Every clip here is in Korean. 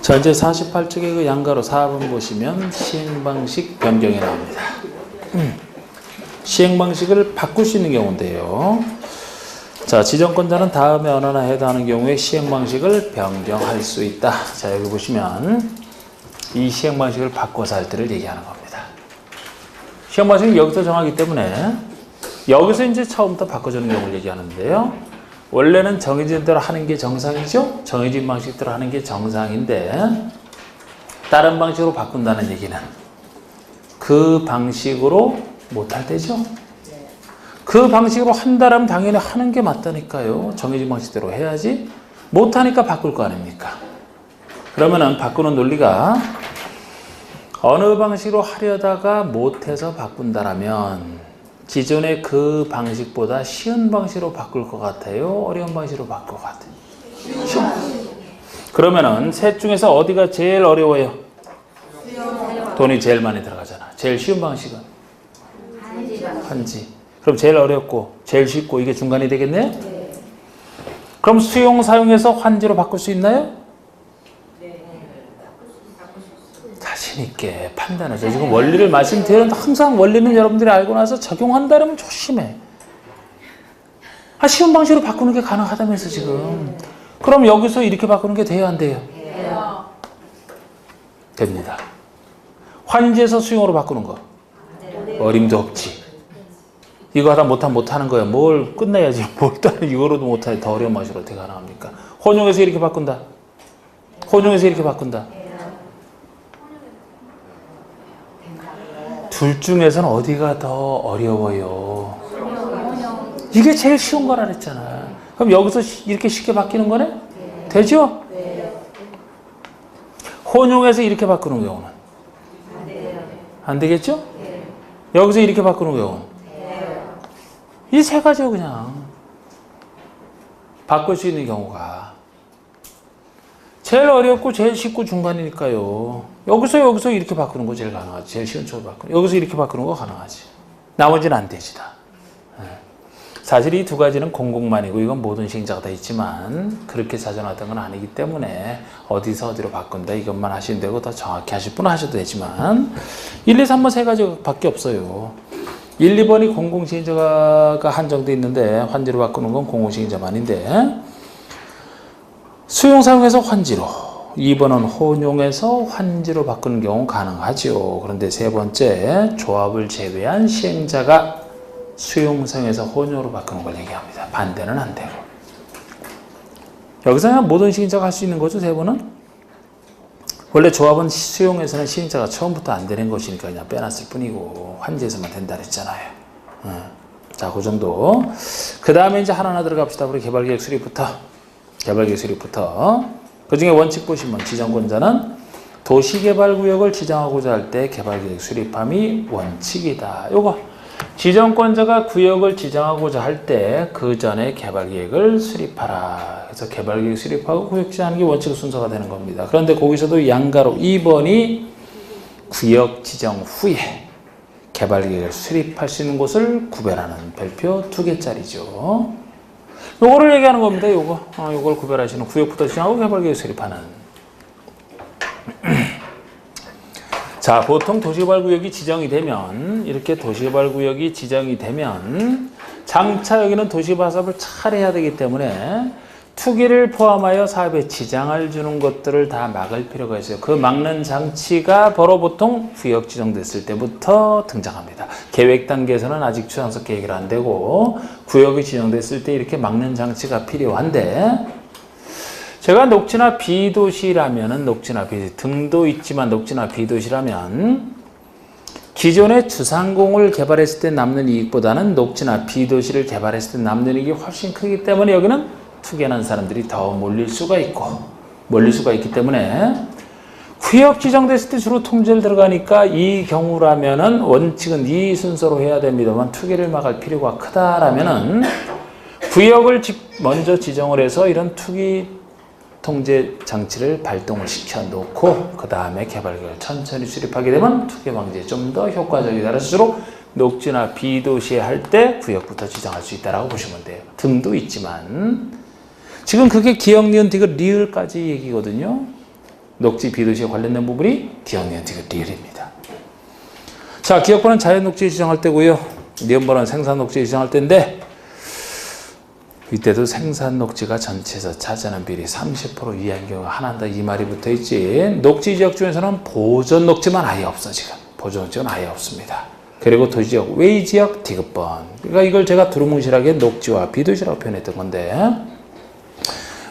전제 48쪽의 그 양가로 4번 보시면 시행방식 변경이 나옵니다. 시행방식을 바꿀 수 있는 경우인데요. 자, 지정권자는 다음에 어느 하나 해당하는 경우에 시행방식을 변경할 수 있다. 자, 여기 보시면 이 시행방식을 바꿔서 할 때를 얘기하는 겁니다. 시행방식은 여기서 정하기 때문에 여기서 이제 처음부터 바꿔주는 경우를 얘기하는데요. 원래는 정해진 대로 하는 게 정상이죠? 정해진 방식대로 하는 게 정상인데 다른 방식으로 바꾼다는 얘기는 그 방식으로 못할 때죠? 그 방식으로 한다면 당연히 하는 게 맞다니까요. 정해진 방식대로 해야지. 못하니까 바꿀 거 아닙니까? 그러면은 바꾸는 논리가 어느 방식으로 하려다가 못해서 바꾼다라면 기존의 그 방식보다 쉬운 방식으로 바꿀 것 같아요? 어려운 방식으로 바꿀 것 같아요? 쉬운. 그러면은 셋 중에서 어디가 제일 어려워요? 돈이 제일 많이 들어가잖아. 제일 쉬운 방식은? 한지. 그럼 제일 어렵고 제일 쉽고 이게 중간이 되겠네요? 그럼 수용 사용해서 환지로 바꿀 수 있나요? 자신 있게 판단하죠. 지금 원리를 말씀드리는데 항상 원리는 여러분들이 알고 나서 적용한다면 조심해. 쉬운 방식으로 바꾸는 게 가능하다면서 지금. 그럼 여기서 이렇게 바꾸는 게 돼요, 안 돼요? 됩니다. 환지에서 수용으로 바꾸는 거. 어림도 없지. 이거 하다 못하는 거야. 뭘 끝내야지. 뭘 따로 이거로도 못하니 더 어려운 방식으로 어떻게 가능합니까? 혼용해서 이렇게 바꾼다. 혼용해서 이렇게 바꾼다. 둘 중에서는 어디가 더 어려워요? 이게 제일 쉬운 거라 그랬잖아. 그럼 여기서 이렇게 쉽게 바뀌는 거네? 되죠? 혼용해서 이렇게 바꾸는 경우는? 안 되겠죠? 여기서 이렇게 바꾸는 경우는? 이 세 가지요, 그냥. 바꿀 수 있는 경우가. 제일 어렵고 제일 쉽고 중간이니까요. 여기서 이렇게 바꾸는 거 제일 가능하지. 제일 쉬운 쪽으로 바꾸는 거. 여기서 이렇게 바꾸는 거 가능하지. 나머지는 안 되지 다. 사실 이 두 가지는 공공만이고 이건 모든 시행자가 다 있지만 그렇게 자전하던 건 아니기 때문에 어디서 어디로 바꾼다 이것만 하시면 되고 더 정확히 하실 분은 하셔도 되지만 1, 2, 3번 세 가지밖에 없어요. 1, 2번이 공공시행자가 한정돼 있는데 환지로 바꾸는 건 공공시행자만인데 수용 사용해서 환지로 2번은 혼용해서 환지로 바꾸는 경우 가능하죠. 그런데 세 번째 조합을 제외한 시행자가 수용 사용해서 혼용으로 바꾸는 걸 얘기합니다. 반대는 안 되고 여기서 그냥 모든 시행자가 할 수 있는 거죠. 세 번은 원래 조합은 수용에서는 시행자가 처음부터 안 되는 것이니까 그냥 빼놨을 뿐이고 환지에서만 된다 그랬잖아요. 자, 그 정도. 그 다음에 이제 하나하나 들어갑시다. 우리 개발계획 수립부터. 그 중에 원칙 보시면 지정권자는 도시개발구역을 지정하고자 할 때 개발계획 수립함이 원칙이다. 요거 지정권자가 구역을 지정하고자 할 때 그 전에 개발계획을 수립하라. 그래서 개발계획 수립하고 구역 지정하는 게 원칙 순서가 되는 겁니다. 그런데 거기서도 양가로 2번이 구역 지정 후에 개발계획을 수립할 수 있는 곳을 구별하는 별표 2개짜리죠. 요거를 얘기하는 겁니다. 요걸 구별하시는 구역부터 지정하고 개발계획 수립하는. 자, 보통 도시개발구역이 지정이 되면 이렇게 도시개발구역이 지정이 되면 장차 여기는 도시개발 사업을 잘 해야 되기 때문에 투기를 포함하여 사업에 지장을 주는 것들을 다 막을 필요가 있어요. 그 막는 장치가 바로 보통 구역 지정됐을 때부터 등장합니다. 계획 단계에서는 아직 추상적 계획이 안 되고 구역이 지정됐을 때 이렇게 막는 장치가 필요한데 제가 녹지나 비도시라면은 등도 있지만 녹지나 비도시라면 기존의 주상공을 개발했을 때 남는 이익보다는 녹지나 비도시를 개발했을 때 남는 이익이 훨씬 크기 때문에 여기는 투기하는 사람들이 더 몰릴 수가 있기 때문에 구역 지정됐을 때 주로 통제를 들어가니까 이 경우라면은 원칙은 이 순서로 해야 됩니다만 투기를 막을 필요가 크다라면은 구역을 먼저 지정을 해서 이런 투기 통제 장치를 발동을 시켜 놓고 그 다음에 개발계획을 천천히 수립하게 되면 투기 방지에 좀 더 효과적이다. 그래서 주로 녹지나 비도시 할 때 구역부터 지정할 수 있다라고 보시면 돼요. 등도 있지만 지금 그게 기역, 니은, 디귿, 리을까지 얘기거든요. 녹지, 비도시에 관련된 부분이 기역, 니은, 디귿, 리을입니다. 자, 기역번호는 자연 녹지에 지정할 때고요. 니은번호는 생산 녹지에 지정할 때인데 이때도 생산 녹지가 전체에서 차지하는 비율이 30% 이하인 경우가 하나다 이 말이 붙어 있지. 녹지 지역 중에서는 보존 녹지만 아예 없어 지금. 보존 녹지는 아예 없습니다. 그리고 도시지역, 외지역, 디귿번. 그러니까 이걸 제가 두루뭉실하게 녹지와 비도시라고 표현했던 건데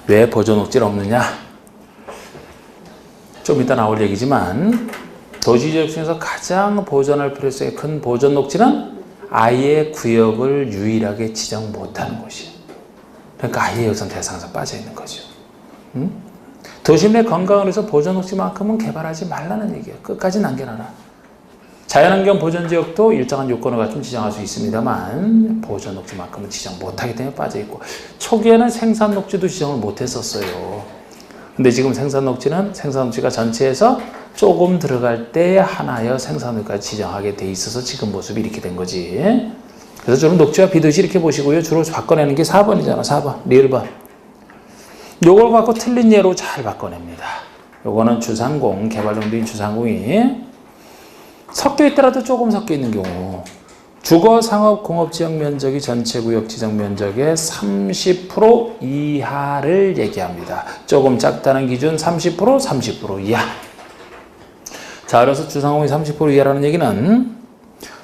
왜 보존 녹지는 없느냐? 좀 이따 나올 얘기지만 도시지역 중에서 가장 보존할 필요성이 큰 보존 녹지는 아예 구역을 유일하게 지정 못하는 곳이에요. 그러니까 아예 여기선 대상에서 빠져 있는 거죠. 도심 내 건강을 위해서 보존 녹지만큼은 개발하지 말라는 얘기예요. 끝까지 남겨놔라. 자연환경 보존지역도 일정한 요건을 갖추면 지정할 수 있습니다만 보존 녹지만큼은 지정 못하기 때문에 빠져 있고 초기에는 생산 녹지도 지정을 못했었어요. 근데 지금 생산 녹지는 생산 녹지가 전체에서 조금 들어갈 때 하나여 생산 녹지까지 지정하게 돼 있어서 지금 모습이 이렇게 된 거지. 그래서 저는 녹지와 비도시 이렇게 보시고요. 주로 바꿔내는 게 4번이잖아. 4번, 리을번. 요걸 갖고 틀린 예로 잘 바꿔냅니다. 요거는 주상공, 개발용도인 주상공이 섞여 있더라도 조금 섞여 있는 경우 주거, 상업, 공업지역 면적이 전체 구역 지정 면적의 30% 이하를 얘기합니다. 조금 작다는 기준 30% 이하. 자, 그래서 주상공이 30% 이하라는 얘기는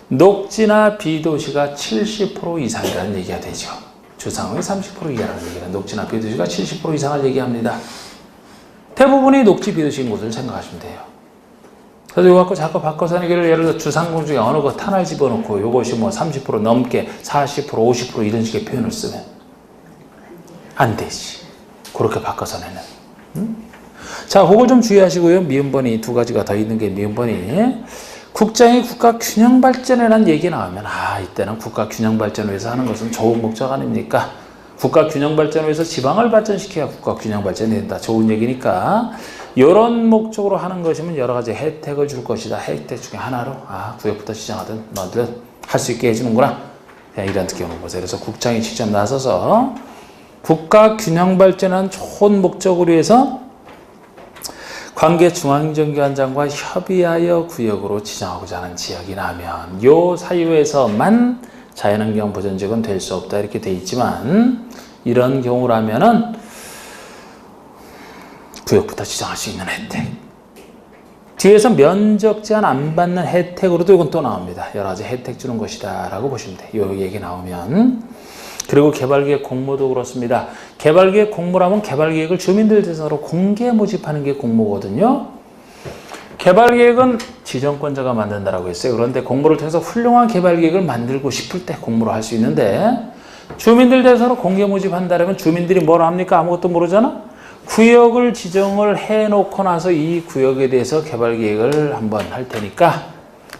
녹지나 비도시가 70% 이상이라는 얘기가 되죠. 주상공이 30% 이하라는 얘기는 녹지나 비도시가 70% 이상을 얘기합니다. 대부분이 녹지 비도시인 곳을 생각하시면 돼요. 그래서 이거 갖고 자꾸 바꿔서 하는 게 예를 들어 주상공 중에 어느 것 하나를 집어넣고 이것이 뭐 30% 넘게 40% 50% 이런 식의 표현을 쓰면 안 되지. 그렇게 바꿔서 내는. 자, 그걸 좀 주의하시고요. 미음번이 두 가지가 더 있는 게 미음번이 국장이 국가 균형 발전이라는 얘기 나오면 이때는 국가 균형 발전을 위해서 하는 것은 좋은 목적 아닙니까? 국가 균형 발전을 위해서 지방을 발전시켜야 국가 균형 발전이 된다. 좋은 얘기니까 이런 목적으로 하는 것이면 여러 가지 혜택을 줄 것이다. 혜택 중에 하나로 구역부터 지정하든 너희들 할 수 있게 해주는구나. 이런 경우 보세요. 그래서 국장이 직접 나서서 국가 균형 발전한 좋은 목적을 위해서 관계 중앙행정기관장과 협의하여 구역으로 지정하고자 하는 지역이 나면 요 사유에서만 자연환경 보존지역은 될 수 없다 이렇게 돼 있지만 이런 경우라면은 구역부터 지정할 수 있는 혜택. 뒤에서 면적 제한 안 받는 혜택으로도 이건 또 나옵니다. 여러 가지 혜택 주는 것이다 라고 보시면 돼요. 요 얘기 나오면. 그리고 개발계획 공모도 그렇습니다. 개발계획 공모라면 개발계획을 주민들 대상으로 공개 모집하는 게 공모거든요. 개발계획은 지정권자가 만든다라고 했어요. 그런데 공모를 통해서 훌륭한 개발계획을 만들고 싶을 때 공모를 할 수 있는데 주민들 대상으로 공개 모집한다면 주민들이 뭘 합니까? 아무것도 모르잖아? 구역을 지정을 해놓고 나서 이 구역에 대해서 개발계획을 한번 할 테니까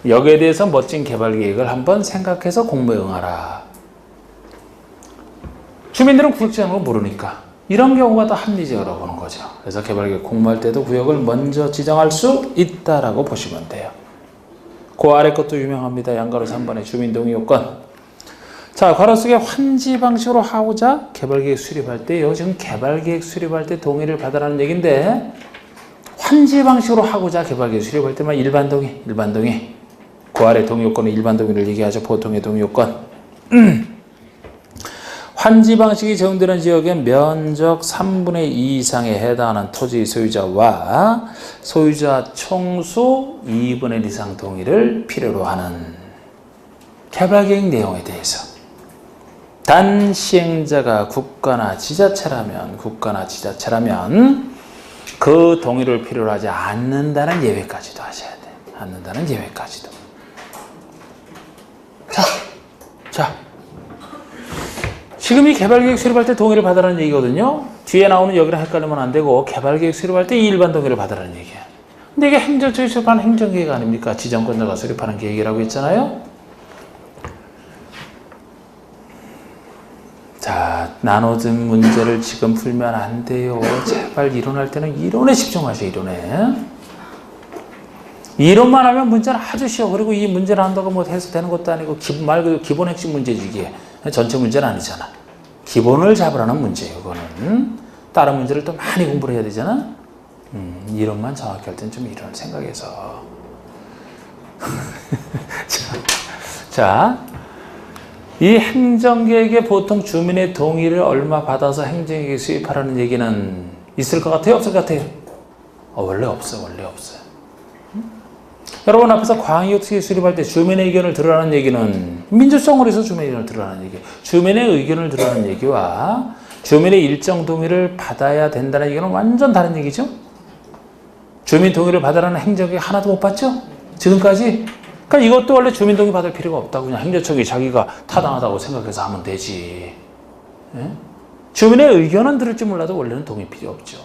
여기에 대해서 멋진 개발계획을 한번 생각해서 공모에 응하라. 주민들은 구역 지정하는 거 모르니까 이런 경우가 더 합리적이라고 보는 거죠. 그래서 개발계획 공모할 때도 구역을 먼저 지정할 수 있다라고 보시면 돼요. 그 아래 것도 유명합니다. 양가로 3번의 주민동의 요건. 자, 괄호 속에 환지 방식으로 하고자 개발계획 수립할 때요. 지금 개발계획 수립할 때 동의를 받으라는 얘기인데 환지 방식으로 하고자 개발계획 수립할 때만 일반 동의. 그 아래 동의 요건은 일반 동의를 얘기하죠. 보통의 동의 요건. 환지 방식이 적용되는 지역의 면적 3분의 2 이상에 해당하는 토지 소유자와 소유자 총수 2분의 1 이상 동의를 필요로 하는 개발계획 내용에 대해서 단 시행자가 국가나 지자체라면 그 동의를 필요로 하지 않는다는 예외까지도 하셔야 돼. 않는다는 예외까지도. 자. 지금 이 개발계획 수립할 때 동의를 받으라는 얘기거든요. 뒤에 나오는 여기랑 헷갈리면 안 되고 개발계획 수립할 때 일반 동의를 받으라는 얘기야. 근데 이게 행정처에 수립하는 행정계획 아닙니까? 지정권자가 수립하는 계획이라고 했잖아요. 자, 나눠진 문제를 지금 풀면 안 돼요. 제발 이론할 때는 이론에 집중하세요. 이론에. 이론만 하면 문제는 아주 쉬워. 그리고 이 문제를 한다고 뭐 해서 되는 것도 아니고 말 그대로 기본 핵심 문제지 이게. 전체 문제는 아니잖아. 기본을 잡으라는 문제예요. 이거는. 다른 문제를 또 많이 공부를 해야 되잖아. 이론만 정확히 할 땐 좀 이런 생각에서. 자, 이 행정계획에 보통 주민의 동의를 얼마 받아서 행정계획에 수입하라는 얘기는 있을 것 같아요? 없을 것 같아요? 원래 없어요. 원래 없어요. 여러분 앞에서 광역특위 수립할 때 주민의 의견을 들으라는 얘기는 민주성을 해서 주민의 의견을 들으라는 얘기. 주민의 의견을 들으라는 얘기와 주민의 일정 동의를 받아야 된다는 얘기는 완전 다른 얘기죠. 주민 동의를 받으라는 행정계획 하나도 못 받죠? 지금까지? 그러니까 이것도 원래 주민 동의 받을 필요가 없다고 그냥 행정청이 자기가 타당하다고 생각해서 하면 되지. 예? 주민의 의견은 들을지 몰라도 원래는 동의 필요 없죠.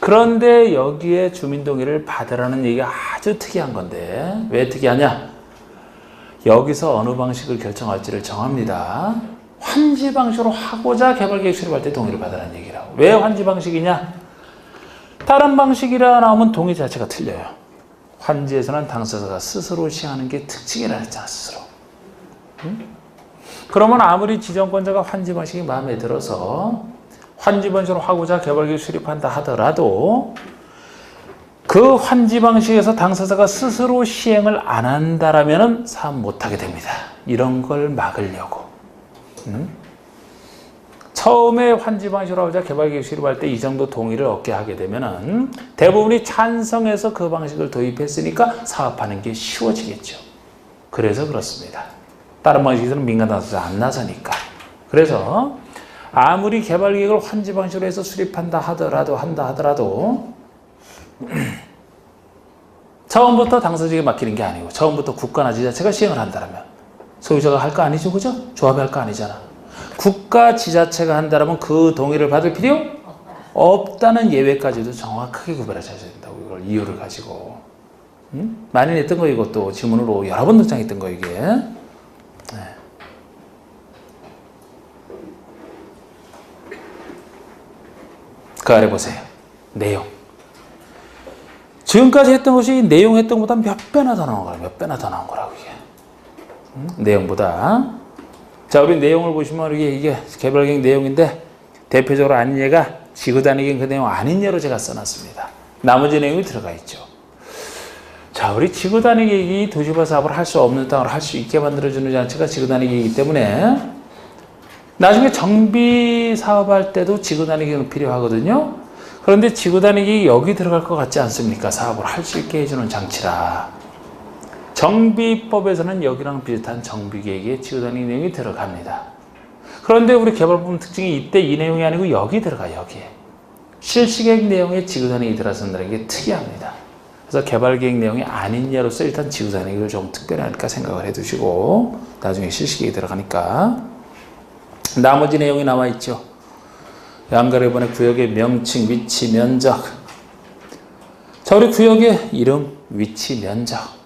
그런데 여기에 주민 동의를 받으라는 얘기가 아주 특이한 건데 왜 특이하냐? 여기서 어느 방식을 결정할지를 정합니다. 환지 방식으로 하고자 개발계획 수립할 때 동의를 받으라는 얘기라고. 왜 환지 방식이냐? 다른 방식이라 나오면 동의 자체가 틀려요. 환지에서는 당사자가 스스로 시행하는 게 특징이라 했잖아, 스스로. 그러면 아무리 지정권자가 환지 방식이 마음에 들어서 환지 방식으로 하고자 개발계획 수립한다 하더라도 그 환지 방식에서 당사자가 스스로 시행을 안 한다라면 사업 못하게 됩니다. 이런 걸 막으려고. 처음에 환지 방식으로 하고자 개발계획 수립할 때 이 정도 동의를 얻게 하게 되면은 대부분이 찬성해서 그 방식을 도입했으니까 사업하는 게 쉬워지겠죠. 그래서 그렇습니다. 다른 방식에서는 민간 당사자 안 나서니까. 그래서 아무리 개발계획을 환지 방식으로 해서 수립한다 하더라도 처음부터 당사자에게 맡기는 게 아니고 처음부터 국가나 지자체가 시행을 한다면 소유자가 할 거 아니죠, 그죠? 조합이 할 거 아니잖아. 국가 지자체가 한다면 그 동의를 받을 필요 없다는 예외까지도 정확하게 구별하셔야 된다고. 이걸 이유를 가지고. 많이 냈던 거 이것도 지문으로 여러 번 등장했던 거 이게. 네. 그 아래 보세요. 내용. 지금까지 했던 것이 내용 했던 것보다 몇 배나 더 나온 거라. 몇 배나 더 나온 거라고 이게. 내용보다. 자, 우리 내용을 보시면 이게 개발계획 내용인데 대표적으로 아닌 예가 지구단위계획 그 내용 아닌 예로 제가 써놨습니다. 나머지 내용이 들어가 있죠. 자, 우리 지구단위계획이 도시화 사업을 할 수 없는 땅으로 할 수 있게 만들어주는 장치가 지구단위계획이기 때문에 나중에 정비 사업할 때도 지구단위계획은 필요하거든요. 그런데 지구단위계획이 여기 들어갈 것 같지 않습니까? 사업을 할 수 있게 해주는 장치라. 정비법에서는 여기랑 비슷한 정비계획에 지구단위 내용이 들어갑니다. 그런데 우리 개발부문 특징이 이때 이 내용이 아니고 여기 들어가요. 여기에. 실시계획 내용에 지구단위 들어선다는 게 특이합니다. 그래서 개발계획 내용이 아닌 예로서 일단 지구단위를 좀 특별하니까 생각을 해두시고 나중에 실시계획이 들어가니까 나머지 내용이 나와 있죠. 양가래번의 구역의 명칭, 위치, 면적. 자, 우리 구역의 이름, 위치, 면적.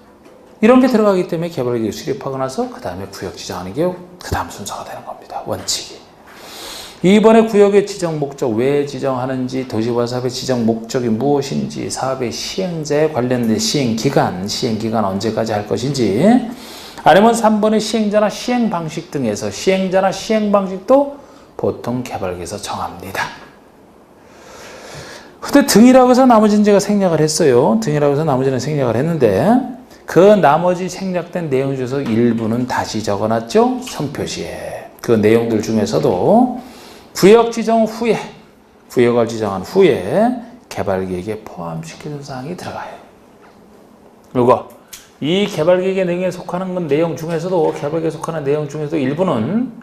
이런 게 들어가기 때문에 개발계획 수립하고 나서 그 다음에 구역 지정하는 게 그 다음 순서가 되는 겁니다. 원칙이. 이번에 구역의 지정 목적, 왜 지정하는지, 도시화 사업의 지정 목적이 무엇인지, 사업의 시행자에 관련된 시행기간 언제까지 할 것인지, 아니면 3번의 시행자나 시행 방식 등에서 시행자나 시행 방식도 보통 개발계획에서 정합니다. 근데 등이라고 해서 나머지는 제가 생략을 했어요. 등이라고 해서 나머지는 생략을 했는데 그 나머지 생략된 내용 중에서 일부는 다시 적어놨죠. 선표시에. 그 내용들 중에서도 구역 지정 후에, 구역을 지정한 후에 개발계획에 포함시키는 사항이 들어가요. 그리고 이 개발계획의 내용에 속하는 건 내용 중에서도 개발계획에 속하는 내용 중에서도 일부는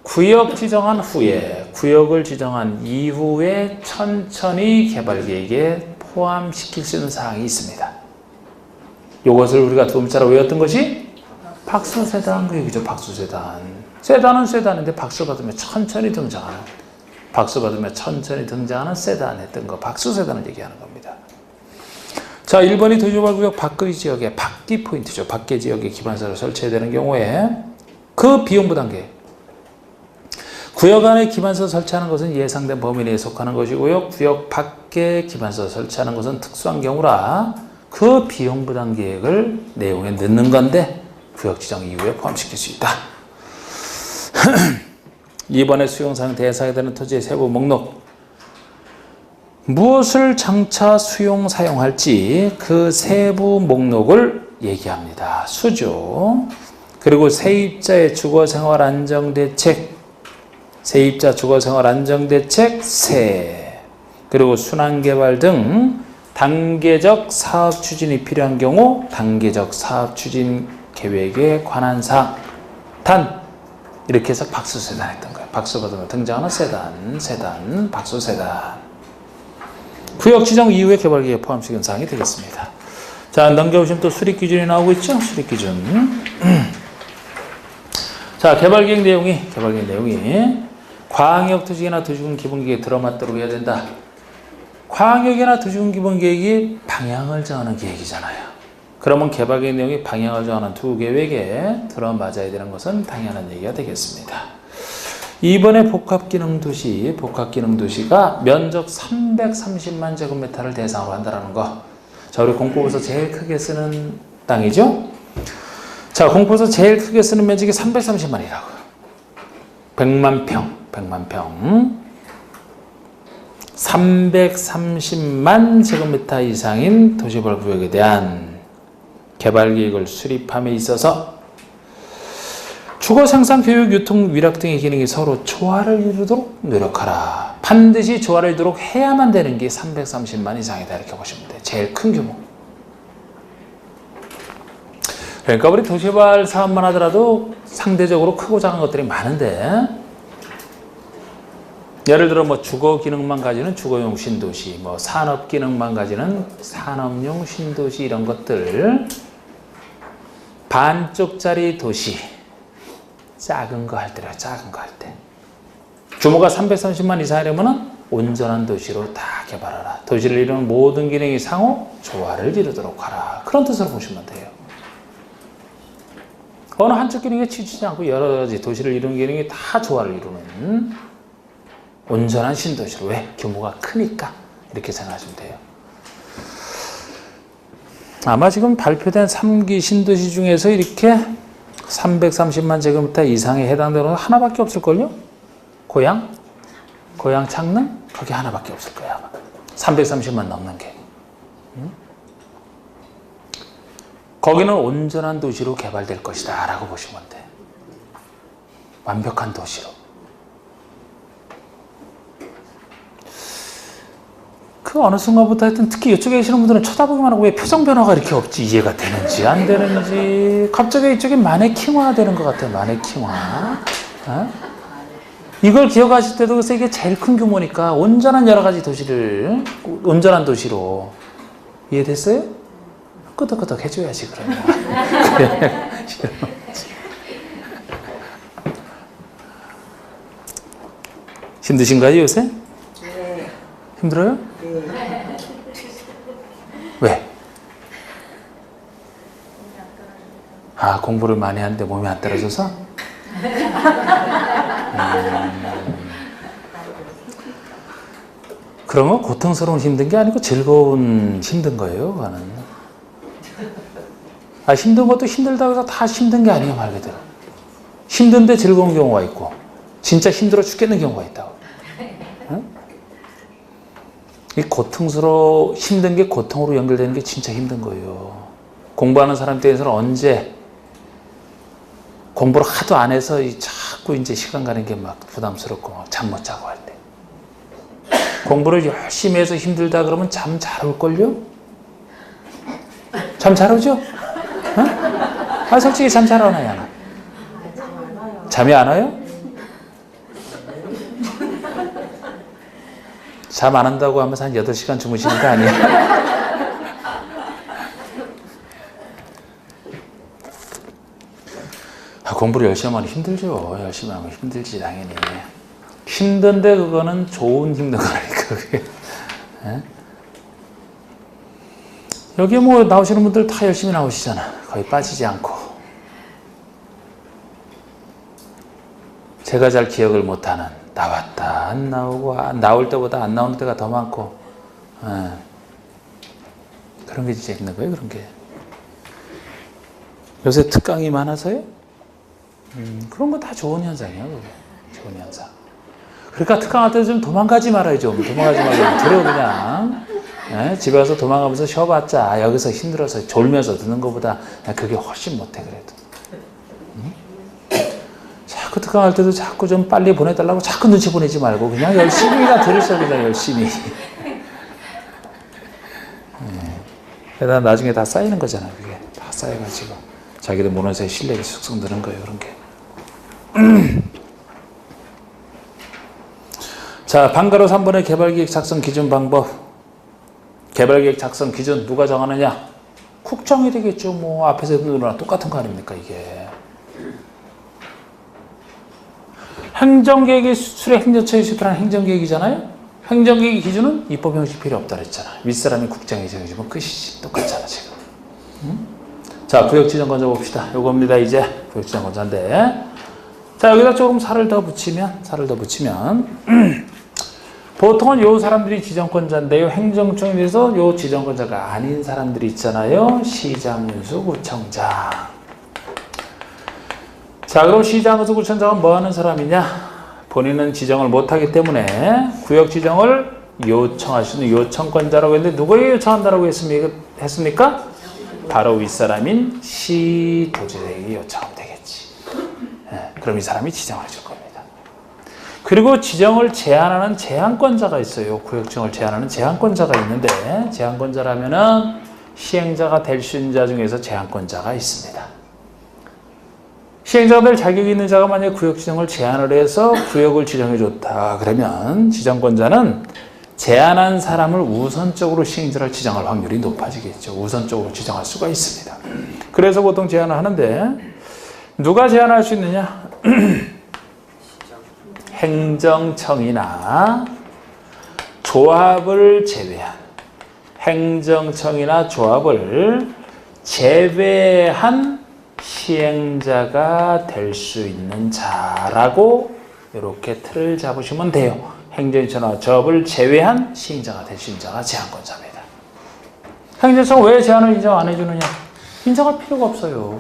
구역 지정한 후에, 구역을 지정한 이후에 천천히 개발계획에 포함시킬 수 있는 사항이 있습니다. 이것을 우리가 두음자로 외웠던 것이 박수세단 그 얘기죠. 박수세단. 세단은 세단인데 박수 받으면 천천히 등장하는, 박수 받으면 천천히 등장하는 세단 했던 거, 박수세단을 얘기하는 겁니다. 자, 1번이 도시개발구역 밖의 지역에, 밖이 포인트죠. 밖의 지역에 기반시설을 설치해야 되는 경우에 그 비용 부담계. 구역 안에 기반시설 설치하는 것은 예상된 범위 내에 속하는 것이고요. 구역 밖에 기반시설 설치하는 것은 특수한 경우라 그 비용 부담 계획을 내용에 넣는 건데 구역 지정 이후에 포함시킬 수 있다. 이번에 수용사항 대상이 되는 토지의 세부 목록. 무엇을 장차 수용 사용할지 그 세부 목록을 얘기합니다. 수조. 그리고 세입자의 주거생활 안정대책, 세입자 주거생활 안정대책, 세. 그리고 순환개발 등 단계적 사업 추진이 필요한 경우 단계적 사업 추진 계획에 관한 사항. 단 이렇게 해서 박수세단 했던 거예요. 박수받으면 등장하는 세단, 박수세단. 구역 지정 이후에 개발계획에 포함시킨 사항이 되겠습니다. 자, 넘겨보시면 또 수립기준이 나오고 있죠? 수립기준. 자, 개발계획 내용이 광역도시계획이나 도시군 기본계획에 들어맞도록 해야 된다. 광역이나 도시군 기본계획이 방향을 정하는 계획이잖아요. 그러면 개발계획 내용이 방향을 정하는 두 계획에 들어맞아야 되는 것은 당연한 얘기가 되겠습니다. 이번에 복합기능도시가 면적 330만 제곱미터를 대상으로 한다는 거. 자, 우리 공법에서 제일 크게 쓰는 땅이죠? 자, 공법에서 제일 크게 쓰는 면적이 330만이라고. 100만 평. 330만 제곱미터 이상인 도시벌구역에 대한 개발계획을 수립함에 있어서 주거, 생산, 교육, 유통, 위락 등의 기능이 서로 조화를 이루도록 노력하라. 반드시 조화를 이루도록 해야만 되는 게 330만 이상이다. 이렇게 보시면 돼요. 제일 큰 규모. 그러니까 우리 도시개발 사업만 하더라도 상대적으로 크고 작은 것들이 많은데, 예를 들어 뭐 주거 기능만 가지는 주거용 신도시, 뭐 산업 기능만 가지는 산업용 신도시, 이런 것들, 반쪽짜리 도시, 작은 거 할 때요. 작은 거 할 때. 규모가 330만 이상이려면 온전한 도시로 다 개발하라. 도시를 이루는 모든 기능이 상호 조화를 이루도록 하라. 그런 뜻으로 보시면 돼요. 어느 한쪽 기능에 치우치지 않고 여러 가지 도시를 이루는 기능이 다 조화를 이루는 온전한 신도시로. 왜? 규모가 크니까. 이렇게 생각하시면 돼요. 아마 지금 발표된 3기 신도시 중에서 이렇게 330만 제곱미터 이상에 해당되는 건 하나밖에 없을걸요? 고양 창릉? 거기 하나밖에 없을 거야, 아마. 330만 넘는 게. 거기는 온전한 도시로 개발될 것이다 라고 보시면 돼. 완벽한 도시로. 그 어느 순간부터 하여튼 특히 이쪽에 계시는 분들은 쳐다보기만 하고 왜 표정 변화가 이렇게 없지? 이해가 되는지 안 되는지. 갑자기 이쪽이 마네킹화 되는 것 같아요. 마네킹화. 어? 이걸 기억하실 때도 그래서 이게 제일 큰 규모니까 온전한 여러 가지 도시를 온전한 도시로. 이해됐어요? 끄덕끄덕 해줘야지 그러면. 힘드신가요 요새? 네. 힘들어요? 네. 왜? 아, 공부를 많이 하는데 몸이 안 떨어져서? 그런 건 고통스러운 힘든 게 아니고 즐거운 힘든 거예요, 그거는. 아, 힘든 것도 힘들다고 해서 다 힘든 게 아니에요, 말 그대로. 힘든데 즐거운 경우가 있고, 진짜 힘들어 죽겠는 경우가 있다고. 응? 이 힘든 게 고통으로 연결되는 게 진짜 힘든 거예요. 공부하는 사람 입장에서는 언제 공부를 하도 안 해서 자꾸 이제 시간 가는 게 막 부담스럽고 잠 못 자고 할 때. 공부를 열심히 해서 힘들다 그러면 잠 잘 올걸요? 잠 잘 오죠? 응? 아, 솔직히 잠 잘 오나요, 안 와? 잠이 안 와요? 잠 안 한다고 하면서 한 8시간 주무시는 거 아니에요? 아, 공부를 열심히 하면 힘들죠. 열심히 하면 힘들지, 당연히. 힘든데 그거는 좋은 힘든 거라니까, 그게. 에? 여기 뭐 나오시는 분들 다 열심히 나오시잖아. 거의 빠지지 않고. 제가 잘 기억을 못하는, 나왔다 안 나오고 나올 때보다 안 나오는 때가 더 많고. 그런 게 진짜 있는 거예요, 그런 게. 요새 특강이 많아서요? 그런 거 다 좋은 현상이에요, 그게. 좋은 현상. 그러니까 특강할 때 좀 도망가지 말아요, 좀. 도망가지 말고. 들어, 그냥. 예? 집에 와서 도망가면서 쉬어봤자, 여기서 힘들어서 졸면서 듣는 것보다 그게 훨씬 못해, 그래도. 자꾸 특강할 때도 자꾸 좀 빨리 보내달라고 자꾸 눈치 보내지 말고, 그냥 열심히 들으셔, 그냥 열심히. 그러다 나중에 다 쌓이는 거잖아요, 그게. 다 쌓여가지고. 자기도 모르는 사이에 실력이 쑥쑥 느는 거예요, 그런 게. 자, 방가로 3번의 개발계획 작성 기준 방법. 개발계획 작성 기준 누가 정하느냐? 국정이 되겠죠. 뭐 앞에서 했던 거랑 똑같은 거 아닙니까, 이게. 행정계획이 수출의 행정처에 수출하는 행정계획이잖아요. 행정계획 기준은 입법 형식 필요 없다 그랬잖아. 윗사람이 국장이 정해주면 끝이지. 똑같잖아, 지금. 자, 구역지정권자 봅시다. 요겁니다, 이제. 구역지정권자인데. 자, 여기다 조금 살을 더 붙이면, 보통은 요 사람들이 지정권자인데요. 행정청에 대해서 요 지정권자가 아닌 사람들이 있잖아요. 시장, 군수, 구청장. 자, 그럼 시장, 군수, 구청장은 뭐 하는 사람이냐? 본인은 지정을 못하기 때문에 구역 지정을 요청할 수 있는 요청권자라고 했는데 누구에게 요청한다라고 했습니까? 바로 윗사람인 시도지사에게 요청하면 되겠지. 그럼 이 사람이 지정을 해줄 겁니다. 그리고 지정을 제한하는 제한권자가 있어요. 구역 지정을 제한하는 제한권자가 있는데 제한권자라면은 시행자가 될 수 있는 자 중에서 제한권자가 있습니다. 시행자가 될 자격이 있는 자가 만약에 구역 지정을 제한을 해서 구역을 지정해 줬다 그러면 지정권자는 제한한 사람을 우선적으로 시행자를 지정할 확률이 높아지겠죠. 우선적으로 지정할 수가 있습니다. 그래서 보통 제한을 하는데 누가 제한할 수 있느냐? 행정청이나 조합을 제외한 행정청이나 조합을 제외한 시행자가 될 수 있는 자라고 이렇게 틀을 잡으시면 돼요. 행정청이나 조합을 제외한 시행자가 될 수 있는 자가 제한권자입니다. 행정청은 왜 제한을 인정 안 해주느냐? 인정할 필요가 없어요.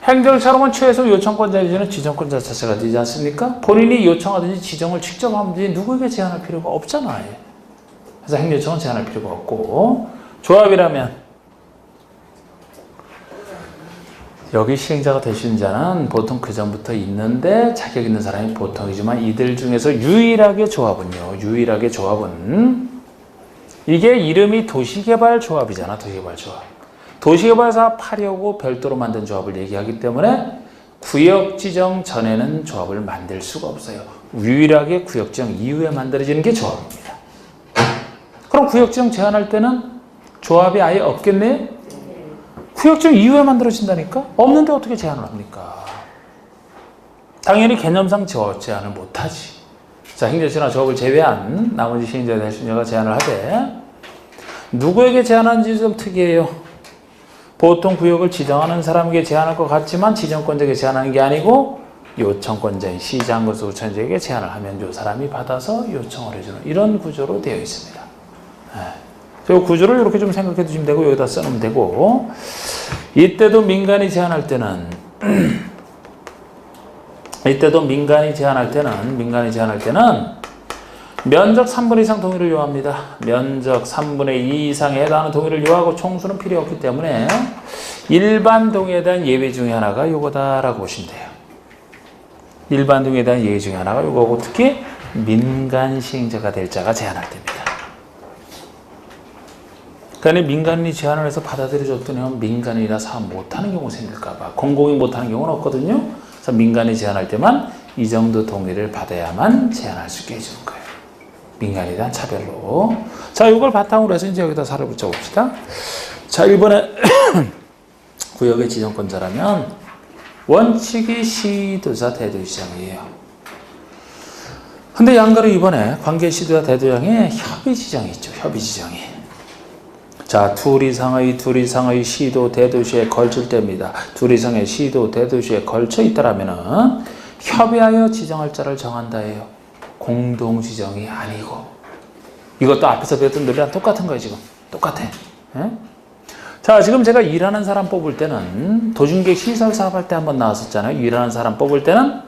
행정처럼은 최소 요청권자 이전에 지정권자 자체가 되지 않습니까? 본인이 요청하든지 지정을 직접 하든지 누구에게 제한할 필요가 없잖아요. 그래서 행정청은 제한할 필요가 없고 조합이라면 여기 시행자가 될 수 있는 자는 보통 그 전부터 있는데 자격 있는 사람이 보통이지만 이들 중에서 유일하게 조합은 이게 이름이 도시개발조합이잖아. 도시개발조합. 도시개발사업 하려고 별도로 만든 조합을 얘기하기 때문에 구역지정 전에는 조합을 만들 수가 없어요. 유일하게 구역지정 이후에 만들어지는 게 조합입니다. 그럼 구역지정 제한할 때는 조합이 아예 없겠네요? 구역지정 이후에 만들어진다니까? 없는데 어떻게 제한을 합니까? 당연히 개념상 제한을 못하지. 자, 행정처나 조합을 제외한 나머지 시행자가 될 수 있는 자가 제한을 하되 누구에게 제한하는지 좀 특이해요. 보통 구역을 지정하는 사람에게 제한할 것 같지만 지정권자에게 제한하는 게 아니고 요청권자인 시장, 군수, 구청장에게 제한을 하면 이 사람이 받아서 요청을 해주는 이런 구조로 되어 있습니다. 이 구조를 이렇게 좀 생각해 두시면 되고 여기다 써놓으면 되고 이때도 민간이 제한할 때는 면적 3분의 2 이상 동의를 요합니다. 면적 3분의 2 이상에 해당하는 동의를 요하고 총수는 필요 없기 때문에 일반 동의에 대한 예외 중에 하나가 요거다라고 보시면 돼요. 일반 동의에 대한 예외 중에 하나가 요거고 특히 민간 시행자가 될 자가 제한할 때입니다. 그러니까 민간인이 제한을 해서 받아들여줬더니 민간인이라 사업 못하는 경우 생길까 봐. 공공이 못하는 경우는 없거든요. 그래서 민간이 제한할 때만 이 정도 동의를 받아야만 제한할 수 있게 해주는 거예요. 민간에 대한 차별로. 자, 이걸 바탕으로 해서 이제 여기다 살을 붙여봅시다. 자, 1번에 구역의 지정권자라면 원칙이 시도자 대도시장이에요. 근데 양가로 이번에 관계 시도자 대도시장에 협의 지정이 있죠. 협의 지정이. 자, 둘 이상의 시도 대도시에 걸칠 때입니다. 둘 이상의 시도 대도시에 걸쳐 있다라면은 협의하여 지정할 자를 정한다예요. 공동 지정이 아니고. 이것도 앞에서 배웠던 논리랑 똑같은 거예요, 지금. 똑같아. 예? 자, 지금 제가 일하는 사람 뽑을 때는 도중계획 시설 사업할 때 한번 나왔었잖아요. 일하는 사람 뽑을 때는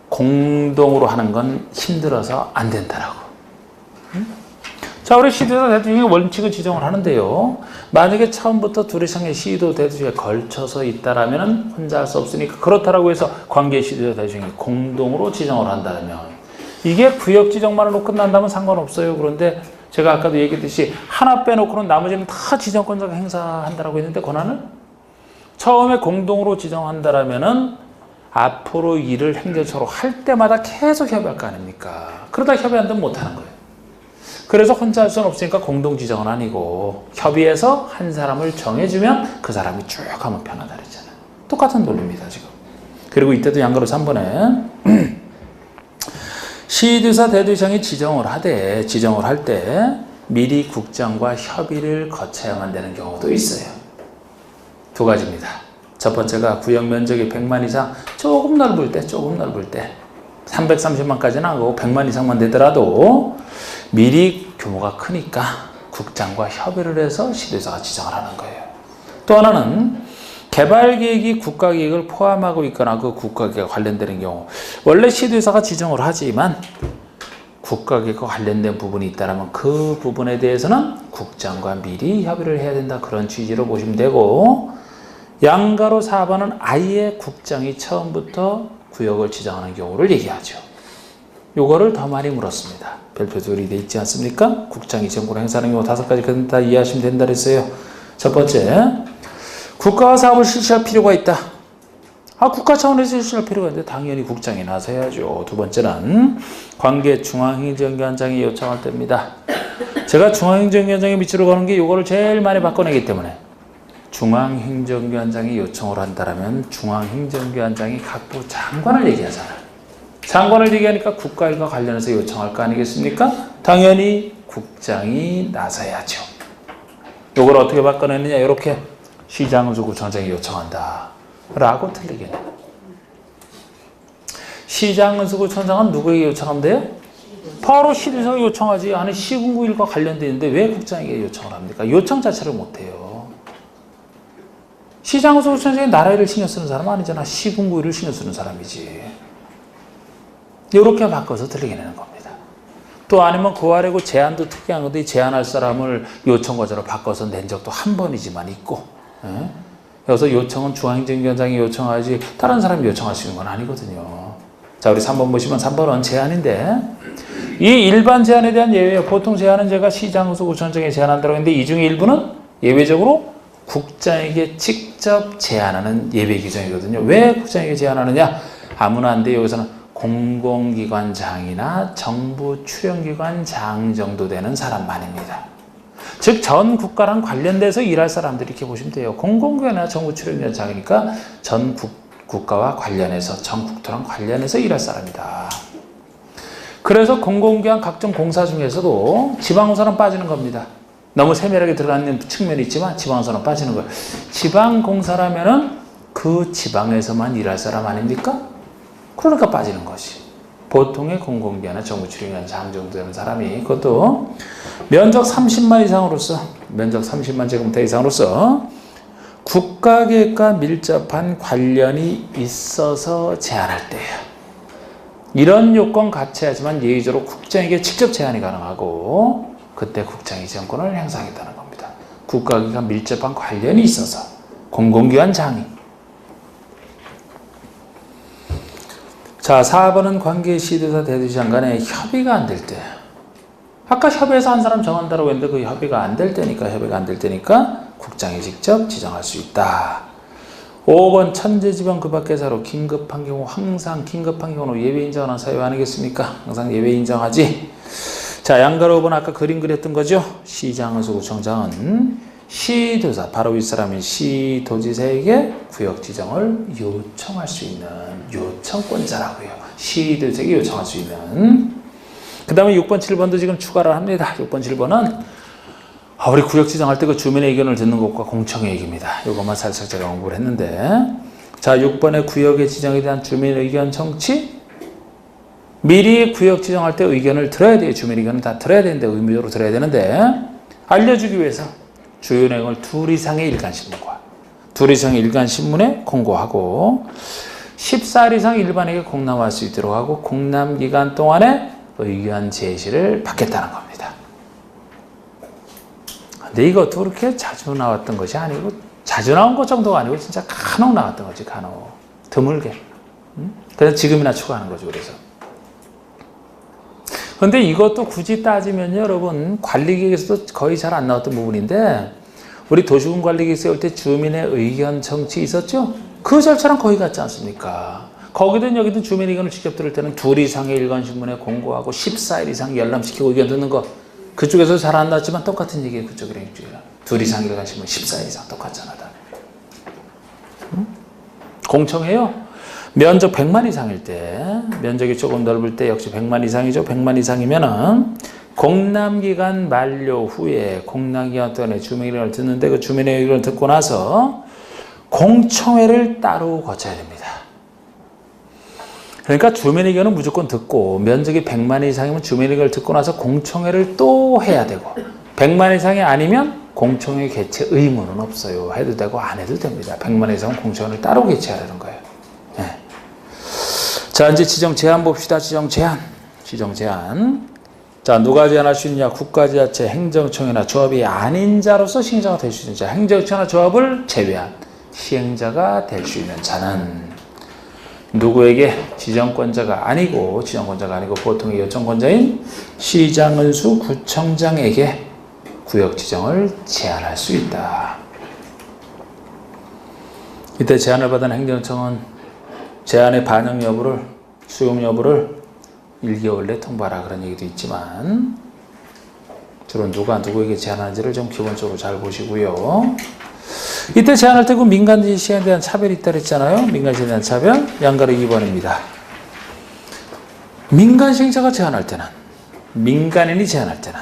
공동으로 하는 건 힘들어서 안 된다라고. 자, 우리 시도자 대도시행의 원칙을 지정을 하는데요. 만약에 처음부터 둘 이상의 시도 대도시에 걸쳐서 있다라면 혼자 할 수 없으니까 그렇다라고 해서 관계 시도자 대도시행이 공동으로 지정을 한다면 이게 구역 지정만으로 끝난다면 상관없어요. 그런데 제가 아까도 얘기했듯이 하나 빼놓고는 나머지는 다 지정권자가 행사한다라고 했는데 권한을 처음에 공동으로 지정한다라면은 앞으로 일을 행정처로 할 때마다 계속 협의할 거 아닙니까? 그러다 협의 안 되면 못하는 거예요. 그래서 혼자 할 수는 없으니까 공동 지정은 아니고 협의해서 한 사람을 정해주면 그 사람이 쭉 하면 편하다 그랬잖아요. 똑같은 논리입니다 지금. 그리고 이때도 양가로 3번에 시도사 대도시장이 지정을 할 때 미리 국장과 협의를 거쳐야만 되는 경우도 있어요. 두 가지입니다. 첫 번째가 구역 면적이 100만 이상 조금 넓을 때 330만까지는 안 가고 100만 이상만 되더라도 미리 규모가 크니까 국장과 협의를 해서 시도사가 지정을 하는 거예요. 또 하나는 개발계획이 국가계획을 포함하고 있거나 그 국가계획과 관련되는 경우 원래 시도사가 지정을 하지만 국가계획과 관련된 부분이 있다면 그 부분에 대해서는 국장과 미리 협의를 해야 된다. 그런 취지로 보시면 되고 양가로 4번은 아예 국장이 처음부터 구역을 지정하는 경우를 얘기하죠. 요거를 더 많이 물었습니다. 별표들이 돼 있지 않습니까? 국장이 지정권을 행사하는 경우 5가지 다 이해하시면 된다 그랬어요. 첫 번째, 국가가 사업을 실시할 필요가 있다. 국가 차원에서 실시할 필요가 있는데 당연히 국장이 나서야죠. 두 번째는 관계 중앙행정기관장이 요청할 때입니다. 제가 중앙행정기관장의 밑으로 가는 게 요거를 제일 많이 바꿔내기 때문에 중앙행정기관장이 요청을 한다면 중앙행정기관장이 각부 장관을 얘기하잖아요. 장관을 얘기하니까 국가일과 관련해서 요청할 거 아니겠습니까? 당연히 국장이 나서야죠. 요걸 어떻게 바꿔내느냐 이렇게 시장은수구청장이 요청한다 라고 틀리게 돼요. 시장은수구청장은 누구에게 요청하면 돼요? 바로 시도사가 요청하지. 아니 시군구 일과 관련되어 있는데 왜 국장에게 요청을 합니까? 요청 자체를 못해요. 시장은수구청장이 나라 일을 신경 쓰는 사람은 아니잖아. 시군구 일을 신경 쓰는 사람이지. 이렇게 바꿔서 틀리게 되는 겁니다. 또 아니면 그 아래고 제안도 특이한 건데 제안할 사람을 요청과제로 바꿔서 낸 적도 한 번이지만 있고 여기서 요청은 중앙행정기관장이 요청하지 다른 사람이 요청할 수 있는 건 아니거든요. 자, 우리 3번 보시면 3번은 제안인데 이 일반 제안에 대한 예외예요. 보통 제안은 제가 시장수구청장에 제안한다고 했는데 이 중에 일부는 예외적으로 국장에게 직접 제안하는 예외 규정이거든요. 왜 국장에게 제안하느냐? 아무나 안 돼. 여기서는 공공기관장이나 정부 출연기관장 정도 되는 사람만입니다. 즉 전 국가랑 관련돼서 일할 사람들이 이렇게 보시면 돼요. 공공기관이나 정부 출연기관장이니까 전 국가와 관련해서 전 국토랑 관련해서 일할 사람이다. 그래서 공공기관 각종 공사 중에서도 지방공사는 빠지는 겁니다. 너무 세밀하게 들어가는 측면이 있지만 지방공사는 빠지는 거예요. 지방공사라면은 그 지방에서만 일할 사람 아닙니까? 그러니까 빠지는 것이. 보통의 공공기관이나 정부 출연기관장 정도 되는 사람이 그것도 면적 30만 이상으로서 면적 30만 제곱미터 이상으로서 국가계획과 밀접한 관련이 있어서 제안할 때예요. 이런 요건 같이 하지만 예의적으로 국장에게 직접 제안이 가능하고 그때 국장이 지정권을 행사하겠다는 겁니다. 국가계획과 밀접한 관련이 있어서 공공기관장이. 자, 4번은 관계시도사 대도시장 간에 협의가 안 될 때. 아까 협의해서 한 사람 정한다고 했는데 그 협의가 안 될 때니까 국장이 직접 지정할 수 있다. 5번 천재지방 그 밖에서로 긴급한 경우 항상 긴급한 경우는 예외 인정하는 사유 아니겠습니까? 항상 예외 인정하지. 자, 양가로 5번 아까 그림 그렸던 거죠. 시장수구청장은 시도사, 바로 윗사람인 시도지사에게 구역 지정을 요청할 수 있는 요청권자라고요. 시도지사에게 요청할 수 있는. 그 다음에 6번, 7번도 지금 추가를 합니다. 6번, 7번은 우리 구역 지정할 때 그 주민의 의견을 듣는 것과 공청의 얘기입니다. 이것만 살짝 제가 공부를 했는데, 자, 6번의 구역의 지정에 대한 주민 의견 청취. 미리 구역 지정할 때 의견을 들어야 돼요. 주민 의견을 다 들어야 되는데, 의무적으로 들어야 되는데, 알려주기 위해서 주요 내용을 2 이상의 일간신문과 2 이상의 일간신문에 공고하고 14일 이상 일반에게 공람할 수 있도록 하고 공람기간 동안에 의견 제시를 받겠다는 겁니다. 근데 이것도 그렇게 자주 나왔던 것이 아니고 자주 나온 것 정도가 아니고 진짜 간혹 나왔던 거지. 간혹 드물게. 그래서 지금이나 추가하는 거죠. 그래서 근데 이것도 굳이 따지면요 여러분 관리계획에서도 거의 잘 안 나왔던 부분인데 우리 도시군 관리계획 세울 때 주민의 의견 청취 있었죠? 그 절차랑 거의 같지 않습니까? 거기든 여기든 주민 의견을 직접 들을 때는 2 이상의 일간신문에 공고하고 14일 이상 열람시키고 의견 듣는 거 그쪽에서 잘 안 나왔지만 똑같은 얘기예요. 그쪽이랑 일주일에 2 이상 일간신문 14일 이상 똑같잖아. 공청회요. 면적 100만 이상일 때 면적이 조금 넓을 때 역시 100만 이상이죠. 100만 이상이면은 공람기간 만료 후에 공람기간 동안에 주민 의견을 듣는데 그 주민의 의견을 듣고 나서 공청회를 따로 거쳐야 됩니다. 그러니까 주민 의견은 무조건 듣고 면적이 100만 이상이면 주민 의견을 듣고 나서 공청회를 또 해야 되고 100만 이상이 아니면 공청회 개최 의무는 없어요. 해도 되고 안 해도 됩니다. 100만 이상은 공청회를 따로 개최하라는 거예요. 네. 자 이제 지정 제한 봅시다. 지정 제한. 자 누가 제한할 수 있느냐. 국가지자체, 행정청이나 조합이 아닌 자로서 시행자가 될 수 있는 자. 행정청이나 조합을 제외한 시행자가 될 수 있는 자는 누구에게 지정권자가 아니고 보통의 요청권자인 시장, 은수, 구청장에게 구역 지정을 제한할 수 있다. 이때 제한을 받은 행정청은 제한의 반영 여부를 수용 여부를 1개월 내 통보하라 그런 얘기도 있지만 주로 누가 누구에게 제한하는지를 좀 기본적으로 잘 보시고요. 이때 제한할 때 그 민간 시행에 대한 차별이 있다 그랬잖아요. 민간 시행에 대한 차별 양가르기 2번입니다. 민간 시행자가 제한할 때는 민간인이 제한할 때는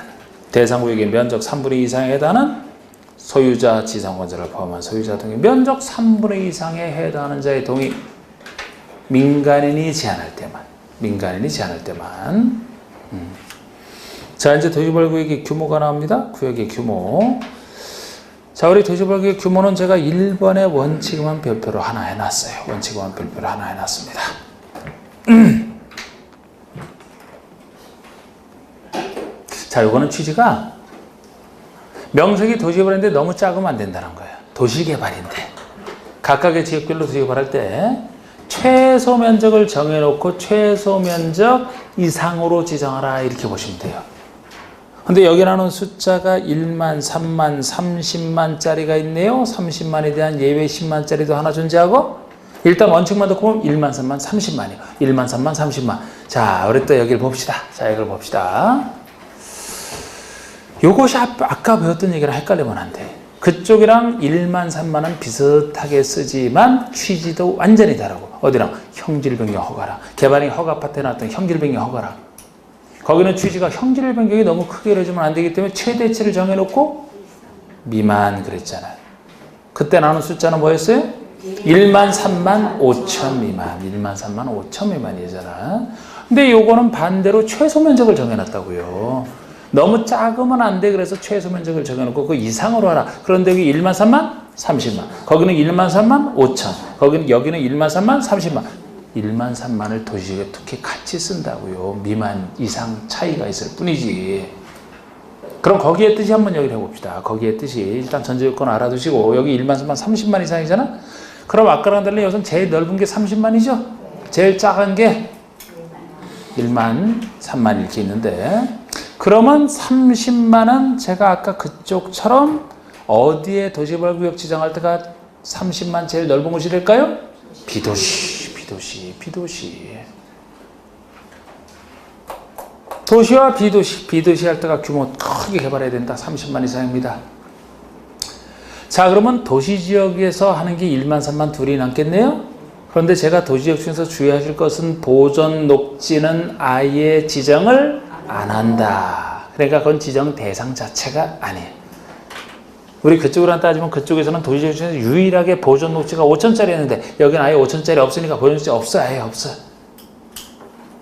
대상구역의 면적 3분의 2 이상에 해당하는 소유자 지상권자를 포함한 소유자 동의 면적 3분의 2 이상에 해당하는 자의 동의 민간인이 제한할 때만 자 이제 도시벌구역의 규모가 나옵니다. 구역의 규모. 자, 우리 도시벌구역 규모는 제가 1번의 원칙만 별표로 하나 해놨어요. 해놨습니다. 자, 요거는 취지가 명색이 도시개발인데 너무 작으면 안 된다는 거예요. 도시개발인데. 각각의 지역별로 도시개발할 때 최소 면적을 정해놓고 최소 면적 이상으로 지정하라 이렇게 보시면 돼요. 근데 여기 나오는 숫자가 1만, 3만, 30만짜리가 있네요. 30만에 대한 예외 10만짜리도 하나 존재하고 일단 원칙만 듣고 보면 1만, 3만, 30만이요. 1만, 3만, 30만. 자, 우리 또 여기를 봅시다. 요것이 아까 배웠던 얘기랑 헷갈리면 안 돼. 그쪽이랑 1만, 3만은 비슷하게 쓰지만 취지도 완전히 다르고 어디랑 형질 변경 허가랑 개발이 허가 파트에 나왔던 형질 변경 허가랑 거기는 취지가 형질 변경이 너무 크게 이루어지면 안 되기 때문에 최대치를 정해놓고 미만 그랬잖아요. 그때 나오는 숫자는 뭐였어요? 1만 3만 5천 미만. 1만 3만 5천 미만이잖아. 근데 요거는 반대로 최소 면적을 정해놨다고요. 너무 작으면 안 돼. 그래서 최소 면적을 정해놓고 그 이상으로 하라. 그런데 여기 1만 3만 30만. 거기는 1만 3만 5천. 여기는 1만 3만 30만. 1만 3만을 도시지역에 특히 같이 쓴다고요. 미만 이상 차이가 있을 뿐이지. 그럼 거기에 뜻이 한번 여기를 해봅시다. 거기에 뜻이 일단 전제요건 알아두시고 여기 1만 3만 30만 이상이잖아. 그럼 아까랑 달리 여기서는 제일 넓은 게 30만이죠. 제일 작은 게 1만 3만 이렇게 있는데 그러면 30만은 제가 아까 그쪽처럼 어디에 도시개발구역 지정할 때가 30만 제일 넓은 곳이 될까요? 비도시. 도시와 비도시 할 때가 규모 크게 개발해야 된다. 30만 이상입니다. 자, 그러면 도시지역에서 하는 게 1만 3만 둘이 남겠네요. 그런데 제가 도시지역 중에서 주의하실 것은 보존 녹지는 아예 지정을 안 한다. 그러니까 그건 지정 대상 자체가 아니에요. 우리 그쪽으로 따지면 그쪽에서는 도시지역 중에서 유일하게 보존 녹지가 5천짜리였는데 여기는 아예 5천짜리 없으니까 보존 녹지 없어. 아예 없어.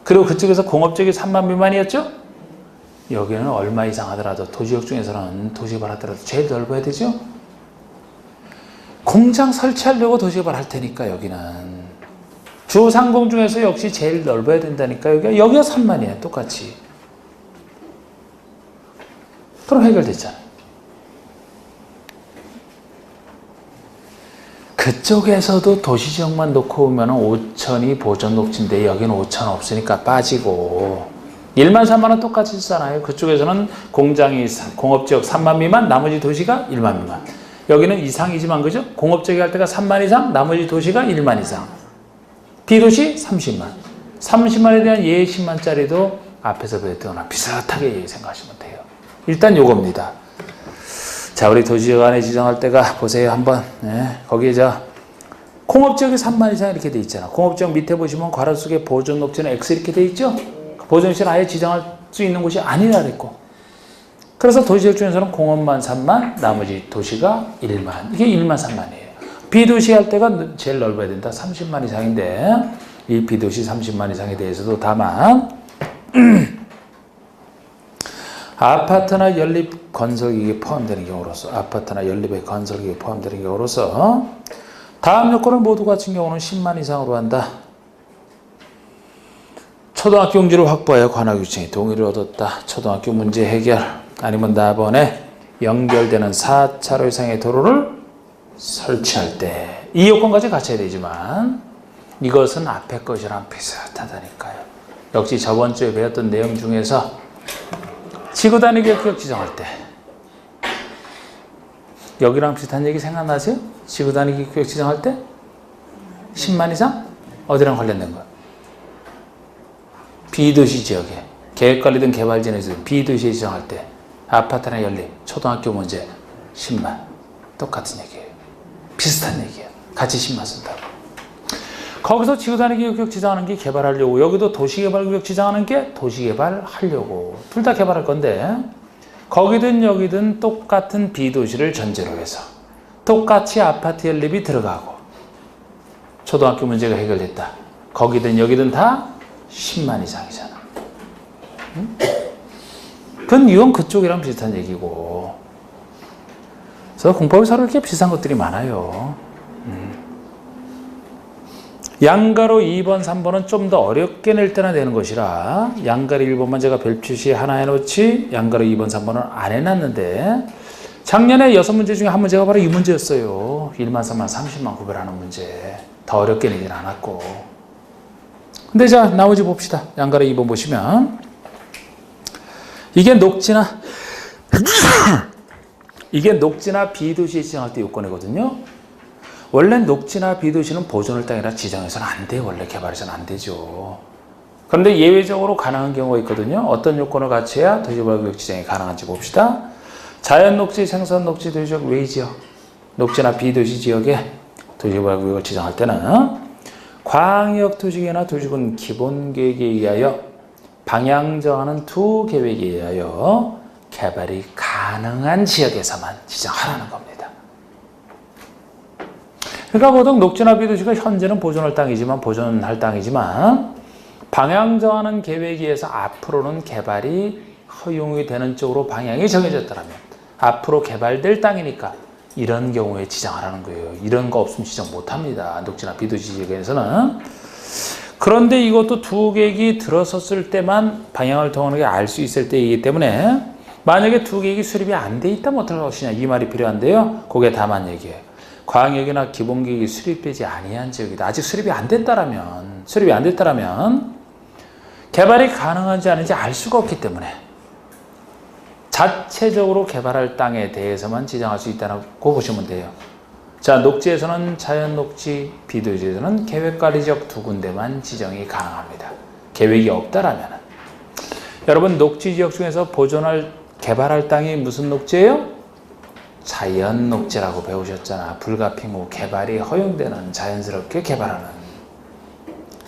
그리고 그쪽에서 공업지역이 3만 미만이었죠? 여기는 얼마 이상 하더라도 도시역 중에서는 도시개발 하더라도 제일 넓어야 되죠? 공장 설치하려고 도시개발 할 테니까 여기는 주상공 중에서 역시 제일 넓어야 된다니까 여기가 3만이에요. 똑같이. 그럼 해결됐잖아요. 그쪽에서도 도시지역만 놓고 보면 5천이 보존 녹지인데 여기는 5천 없으니까 빠지고 1만 3만 원 똑같이 쓰잖아요. 그쪽에서는 공장이 공업지역 3만 미만 나머지 도시가 1만 미만. 여기는 이상이지만 그죠? 공업지역이 할 때가 3만 이상 나머지 도시가 1만 이상. B도시 30만. 30만에 대한 예 10만짜리도 앞에서 배웠던 거랑 비슷하게 생각하시면 돼요. 일단 요겁니다. 자, 우리 도시지역 안에 지정할 때가 보세요. 한번. 거기에 공업지역이 3만 이상 이렇게 돼 있잖아. 공업지역 밑에 보시면 괄호 속에 보존 녹지는 X 이렇게 돼 있죠? 보존시는 아예 지정할 수 있는 곳이 아니라 그랬고. 그래서 도시지역 중에서는 공업만 3만, 나머지 도시가 1만. 이게 1만 3만이에요. B도시 할 때가 제일 넓어야 된다. 30만 이상인데 이 B도시 30만 이상에 대해서도 다만 아파트나 연립 건설기에 포함되는 경우로서 아파트나 연립의 건설기에 포함되는 경우로서 다음 요건을 모두 갖춘 경우는 10만 이상으로 한다. 초등학교 용지를 확보하여 관할구청이 동의를 얻었다. 초등학교 문제 해결 아니면 나번에 연결되는 4차로 이상의 도로를 설치할 때 이 요건까지 갖춰야 되지만 이것은 앞에 것이랑 비슷하다니까요. 역시 저번 주에 배웠던 내용 중에서 지구단위 구역 지정할 때 여기랑 비슷한 얘기 생각나세요? 지구단위 구역 지정할 때 10만 이상? 어디랑 관련된 거야? B도시 지역에 계획관리등 개발진에서 B도시에 지정할 때 아파트나 연립, 초등학교 문제 10만 똑같은 얘기예요. 비슷한 얘기예요. 같이 10만 쓴다고. 거기서 지구단위 구역 지정하는 게 개발하려고 여기도 도시개발구역 지정하는 게 도시개발하려고 둘 다 개발할 건데 거기든 여기든 똑같은 B도시를 전제로 해서 똑같이 아파트 연립이 들어가고 초등학교 문제가 해결됐다. 거기든 여기든 다 10만 이상이잖아. 응? 그건 이건 그쪽이랑 비슷한 얘기고. 그래서 공법이 서로 이렇게 비슷한 것들이 많아요. 양가로 2번, 3번은 좀 더 어렵게 낼 때나 되는 것이라 양가로 1번만 제가 별표시 하나 해놓지 양가로 2번, 3번은 안 해놨는데 작년에 6문제 중에 한 문제가 바로 이 문제였어요. 1만, 3만, 30만 구별하는 문제. 더 어렵게 내진 않았고. 근데 자, 나머지 봅시다. 양가로 2번 보시면 이게 녹지나 이게 녹지나 B도시에 지정할 때 요건이거든요. 원래 녹지나 B도시는 보존을 땅이라 지정해서는 안 돼요. 원래 개발해서는 안 되죠. 그런데 예외적으로 가능한 경우가 있거든요. 어떤 요건을 갖춰야 도시개발구역 지정이 가능한지 봅시다. 자연녹지, 생선녹지, 도시지역 외지역, 녹지나 B도시 지역에 도시개발구역을 지정할 때는 광역도시계획이나 도시군 기본계획에 의하여 방향 정하는 두 계획에 의하여 개발이 가능한 지역에서만 지정하라는 겁니다. 그러니까 보통 녹지나 B도시가 현재는 보존할 땅이지만 방향 정하는 계획에 의해서 앞으로는 개발이 허용이 되는 쪽으로 방향이 정해졌더라면 앞으로 개발될 땅이니까 이런 경우에 지정하라는 거예요. 이런 거 없으면 지정 못합니다. 녹지나 B도시 지역에서는. 그런데 이것도 두 계획이 들어섰을 때만 방향을 통하는 게 알 수 있을 때이기 때문에 만약에 두 계획이 수립이 안 돼 있다면 어떻게 하시냐 이 말이 필요한데요. 그게 다만 얘기해요. 광역이나 기본계획이 수립되지 아니한 지역이다. 아직 수립이 안 됐다라면 개발이 가능한지 아닌지 알 수가 없기 때문에 자체적으로 개발할 땅에 대해서만 지정할 수 있다고 보시면 돼요. 자, 녹지에서는 자연녹지, B도시에서는 계획관리지역 두 군데만 지정이 가능합니다. 계획이 없다라면 여러분 녹지지역 중에서 개발할 땅이 무슨 녹지예요? 자연녹지라고 배우셨잖아. 불가피무 개발이 허용되는 자연스럽게 개발하는.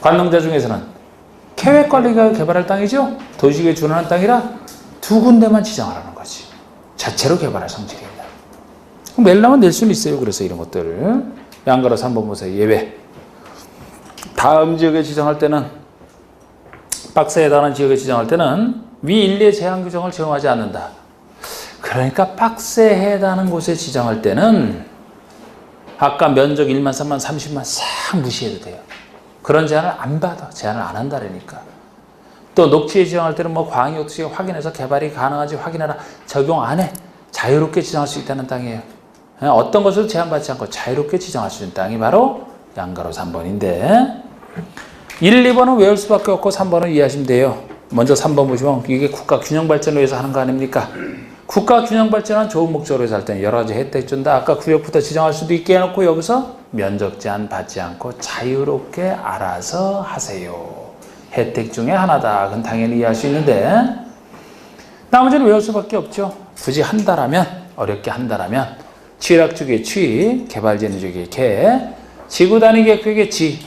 관농자 중에서는 계획관리가 개발할 땅이죠. 도시계획에 준하는 땅이라 두 군데만 지정하라는 거지. 자체로 개발할 성질이 있다. 낼라면 낼 수는 있어요. 그래서 이런 것들을 양가로 3번 보세요. 예외. 다음 지역에 지정할 때는 박스에 해당하는 지역에 지정할 때는 위 일례 제한 규정을 적용하지 않는다. 그러니까 빡세해다는 곳에 지정할 때는 아까 면적 1만, 3만, 30만 싹 무시해도 돼요. 그런 제한을 안 받아. 제한을 안 한다라니까. 또 녹지에 지정할 때는 뭐 광역 녹지 확인해서 개발이 가능한지 확인하라. 적용 안 해. 자유롭게 지정할 수 있다는 땅이에요. 어떤 것을 제한받지 않고 자유롭게 지정할 수 있는 땅이 바로 양가로 3번인데 1, 2번은 외울 수밖에 없고 3번은 이해하시면 돼요. 먼저 3번 보시면 이게 국가 균형 발전을 위해서 하는 거 아닙니까? 국가 균형 발전은 좋은 목적으로 해서 할 때는 여러 가지 혜택 준다. 아까 구역부터 지정할 수도 있게 해놓고 여기서 면적 제한 받지 않고 자유롭게 알아서 하세요. 혜택 중에 하나다. 그건 당연히 이해할 수 있는데 나머지는 외울 수밖에 없죠. 굳이 한다라면 어렵게 한다라면 취락주기의 취, 개발제한주기의 개, 지구단위 계획의 지,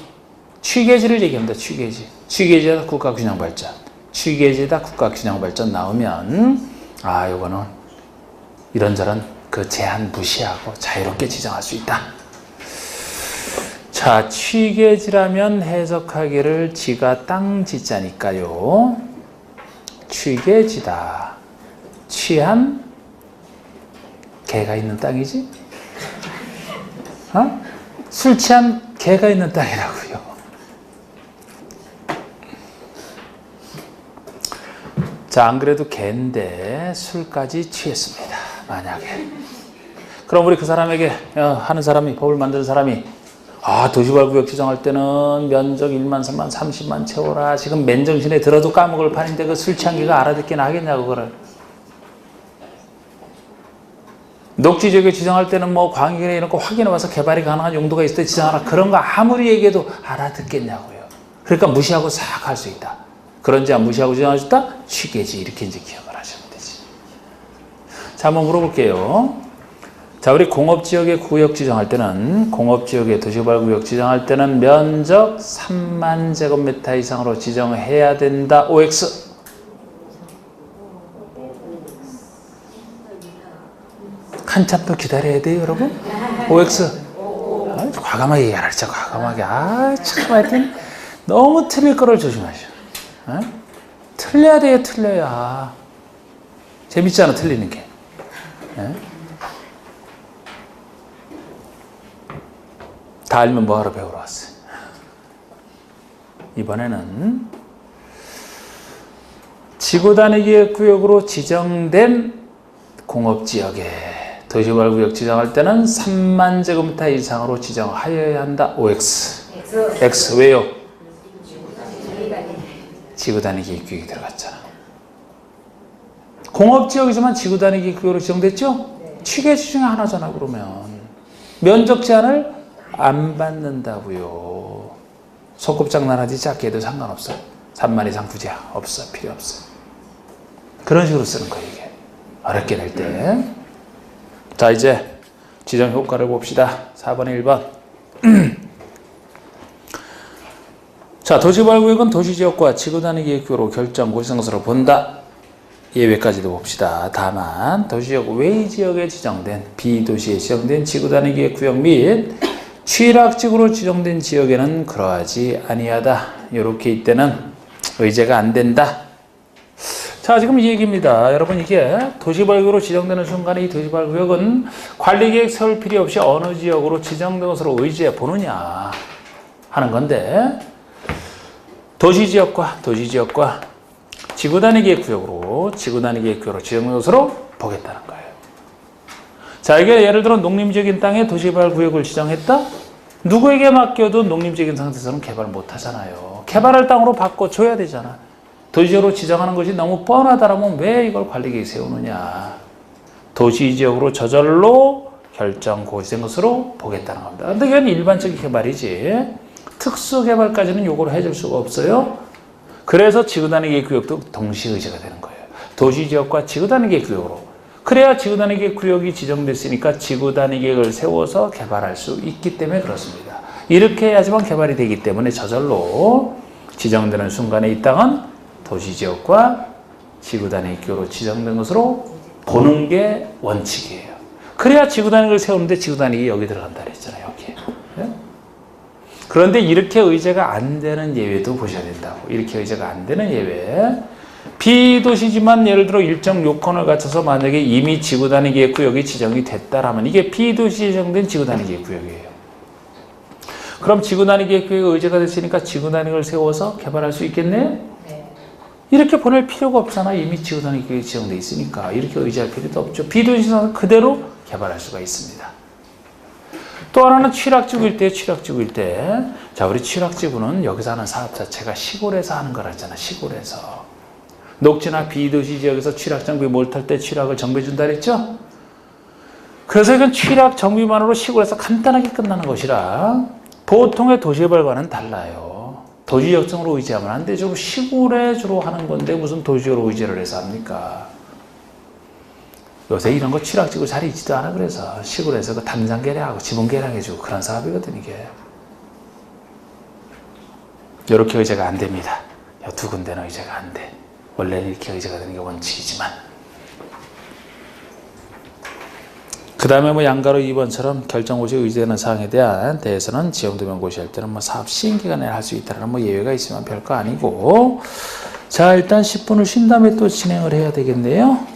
취계지를 얘기합니다. 취계지. 취계지에다 국가균형발전. 취계지에다 국가균형발전 나오면 아, 요거는 이런저런 그 제한 무시하고 자유롭게 지정할 수 있다. 자, 취계지라면 해석하기를 지가 땅 지자니까요. 취계지다. 취한 개가 있는 땅이지? 어? 술 취한 개가 있는 땅이라고요. 자, 안 그래도 개인데 술까지 취했습니다. 만약에. 그럼 우리 그 사람에게 하는 사람이 법을 만드는 사람이 도시발구역 지정할 때는 면적 1만, 3만, 30만 채워라. 지금 맨정신에 들어도 까먹을 판인데 그 술 취한 개가 알아듣긴 하겠냐고 그걸. 녹지지역에 지정할 때는 뭐 광역이나 이런 거 확인해봐서 개발이 가능한 용도가 있을 때 지정하라. 그런 거 아무리 얘기해도 알아듣겠냐고요. 그러니까 무시하고 싹 할 수 있다. 그런지 안 무시하고 지정할 수 있다? 취계지. 이렇게 이제 기억을 하시면 되지. 자, 한번 물어볼게요. 자, 우리 공업지역의 구역 지정할 때는 공업지역의 도시개발구역 지정할 때는 면적 3만 제곱미터 이상으로 지정해야 된다. OX. 한참 더 기다려야 돼요, 여러분. OX. 과감하게 얘기하라, 진짜 과감하게. 참 하여튼 너무 틀릴 거를 조심하셔. 틀려야 돼요, 틀려야. 재밌잖아, 틀리는 게. 다 알면 뭐하러 배우러 왔어요. 이번에는 지구단위기획구역으로 지정된 공업지역에 도시개발구역 지정할 때는 3만 제곱미터 이상으로 지정하여야 한다. OX. X. 왜요? 지구단위기획구역이 들어갔잖아. 공업지역이지만 지구단위기획구역으로 지정됐죠? 취계지 중에 하나잖아. 그러면 면적 제한을 안 받는다고요. 소꿉장난하지 작게 해도 상관없어. 3만 이상 부재야. 없어. 필요 없어. 그런 식으로 쓰는 거예요. 이게 어렵게 될 때. 자, 이제 지정 효과를 봅시다. 4번에 1번. 자, 도시개발구역은 도시지역과 지구단위기획구역으로 결정 고시성서로 본다. 예외까지도 봅시다. 다만 도시지역 외의 지역에 지정된 비도시에 지정된 지구단위기획구역 및 취락지구로 지정된 지역에는 그러하지 아니하다. 이렇게 이때는 의제가 안 된다. 자, 지금 이 얘기입니다. 여러분, 이게 도시개발구역으로 지정되는 순간에 이 도시개발구역은 관리계획 세울 필요 없이 어느 지역으로 지정된 것으로 의지해 보느냐 하는 건데, 도시지역과 지구단위계획구역으로 지정된 것으로 보겠다는 거예요. 자, 이게 예를 들어 농림지역인 땅에 도시개발구역을 지정했다? 누구에게 맡겨도 농림지역인 상태에서는 개발 못 하잖아요. 개발할 땅으로 바꿔줘야 되잖아. 도시지역으로 지정하는 것이 너무 뻔하다라면 왜 이걸 관리계획에 세우느냐. 도시지역으로 저절로 결정 고시된 것으로 보겠다는 겁니다. 근데 이건 일반적인 개발이지. 특수개발까지는 요구를 해줄 수가 없어요. 그래서 지구단위계획구역도 동시에 의제가 되는 거예요. 도시지역과 지구단위계획구역으로. 그래야 지구단위계획구역이 지정됐으니까 지구단위계획을 세워서 개발할 수 있기 때문에 그렇습니다. 이렇게 해야지만 개발이 되기 때문에 저절로 지정되는 순간에 이 땅은 도시지역과 지구단위계획구역으로 지정된 것으로 보는 게 원칙이에요. 그래야 지구단위계획을 세우는데 지구단위계획이 여기 들어간다 그랬잖아요. 여기에. 그런데 이렇게 의제가 안 되는 예외도 보셔야 된다고. 이렇게 의제가 안 되는 예외. 비도시지만 예를 들어 일정 요건을 갖춰서 만약에 이미 지구단위 구역이 지정이 됐다라면 이게 비도시 지정된 지구단위 구역이에요. 그럼 지구단위 구역이 의제가 됐으니까 지구단위를 세워서 개발할 수 있겠네요? 네. 이렇게 보낼 필요가 없잖아. 이미 지구단위 구역이 지정돼 있으니까 이렇게 의지할 필요도 없죠. 비도시는 그대로 개발할 수가 있습니다. 또 하나는 취락지구일 때, 취락지구일 때. 자, 우리 취락지구는 여기서 하는 사업 자체가 시골에서 하는 거라잖아, 시골에서. 녹지나 비도시 지역에서 취락 정비 못할 때 취락을 정비해준다 그랬죠? 그래서 이건 취락 정비만으로 시골에서 간단하게 끝나는 것이라 보통의 도시개발과는 달라요. 도시적성으로 의지하면 안 되죠. 시골에 주로 하는 건데 무슨 도시적으로 의지를 해서 합니까? 요새 이런 거 취락지구 잘 있지도 않아. 그래서 시골에서 그 담장 개량하고 지붕 개량해주고 그런 사업이거든 이게. 이렇게 의제가 안 됩니다. 두 군데는 의제가 안 돼. 원래는 이렇게 의제가 되는 게 원칙이지만. 그 다음에 뭐 양가로 2번처럼 결정고시 의제되는 사항에 대해서는 지형도면 고시할 때는 뭐 사업 시행기간에 할 수 있다는 뭐 예외가 있으면 별거 아니고. 자, 일단 10분을 쉰 다음에 또 진행을 해야 되겠네요.